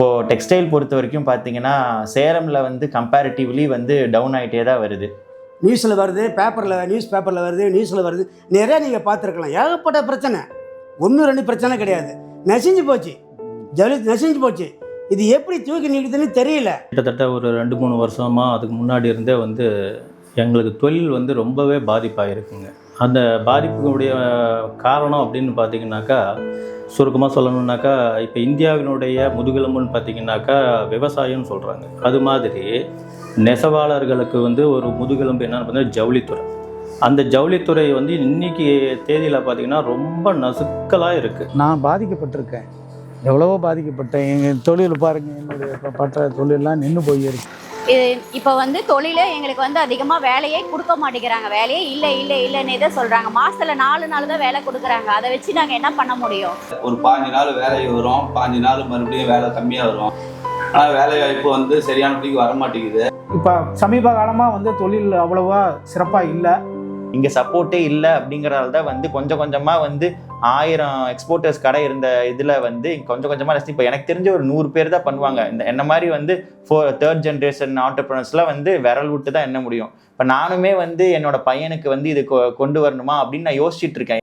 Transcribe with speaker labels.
Speaker 1: இப்போது டெக்ஸ்டைல் பொறுத்த வரைக்கும் பார்த்தீங்கன்னா சேலமில் வந்து கம்பேரிட்டிவ்லி வந்து டவுன் ஆகிட்டே தான் வருது.
Speaker 2: நியூஸில் வருது, நியூஸ் பேப்பரில் வருது, நியூஸில் வருது, நிறையா நீங்கள் பார்த்துருக்கலாம். ஏகப்பட்ட பிரச்சனை, 1-2 பிரச்சனை கிடையாது. நசிஞ்சு போச்சு, ஜவுளி நசிஞ்சு போச்சு. இது எப்படி தூக்கி நிற்குதுன்னு தெரியல.
Speaker 3: கிட்டத்தட்ட ஒரு 2-3 வருஷமாக அதுக்கு முன்னாடி இருந்தே வந்து எங்களுக்கு தொழில் வந்து ரொம்பவே பாதிப்பாகிருக்குங்க. அந்த பாதிப்புடைய காரணம் அப்படின்னு பார்த்தீங்கன்னாக்கா, சுருக்கமாக சொல்லணுன்னாக்கா, இப்போ இந்தியாவினுடைய முதுகெலும்புன்னு பார்த்தீங்கன்னாக்கா விவசாயம்னு சொல்கிறாங்க. அது மாதிரி நெசவாளர்களுக்கு வந்து ஒரு முதுகெலும்பு என்னென்னு பார்த்தீங்கன்னா ஜவுளித்துறை. அந்த ஜவுளித்துறை வந்து இன்றைக்கி தேதியில் பார்த்திங்கன்னா ரொம்ப நசுக்கலாக இருக்குது.
Speaker 4: நான் பாதிக்கப்பட்டிருக்கேன், எவ்வளவோ பாதிக்கப்பட்டேன். எங்கள் தொழில் பாருங்கள், என்னுடைய பட்ட தொழிலெலாம் நின்று போயிருக்கு.
Speaker 5: இப்போ வந்து தொழிலே எங்களுக்கு வந்து அதிகமாக வேலையே கொடுக்க மாட்டேங்கிறாங்க. வேலையே இல்லைன்னு இதை சொல்கிறாங்க. மாதத்தில் 4 நாள் தான் வேலை கொடுக்குறாங்க. அதை வச்சு நாங்கள் என்ன பண்ண முடியும்?
Speaker 6: ஒரு 15 நாள் வேலை வரும், 15 நாள் மறுபடியும் வேலை கம்மியாக வரும். ஆனால் வேலை வாய்ப்பு வந்து சரியானபடிக்கு வர மாட்டேங்குது.
Speaker 4: இப்போ சமீப காலமாக வந்து தொழில் அவ்வளோவா சிறப்பாக இல்லை.
Speaker 1: இங்கே சப்போர்ட்டே இல்லை அப்படிங்கிறதால தான் வந்து கொஞ்சம் கொஞ்சமாக வந்து 1000 எக்ஸ்போர்ட்டர்ஸ் கடை இருந்த இதில் வந்து கொஞ்சம் கொஞ்சமாக இப்போ எனக்கு தெரிஞ்ச ஒரு 100 பேர் தான் பண்ணுவாங்க. என்ன மாதிரி வந்து 3rd ஜென்ரேஷன் ஆண்டர்பிரனர்ஸ்லாம் வந்து விரல் விட்டு தான் எண்ண முடியும். இப்போ நானுமே வந்து என்னோட பையனுக்கு வந்து இது கொண்டு வரணுமா அப்படின்னு நான் யோசிச்சுட்டு இருக்கேன்.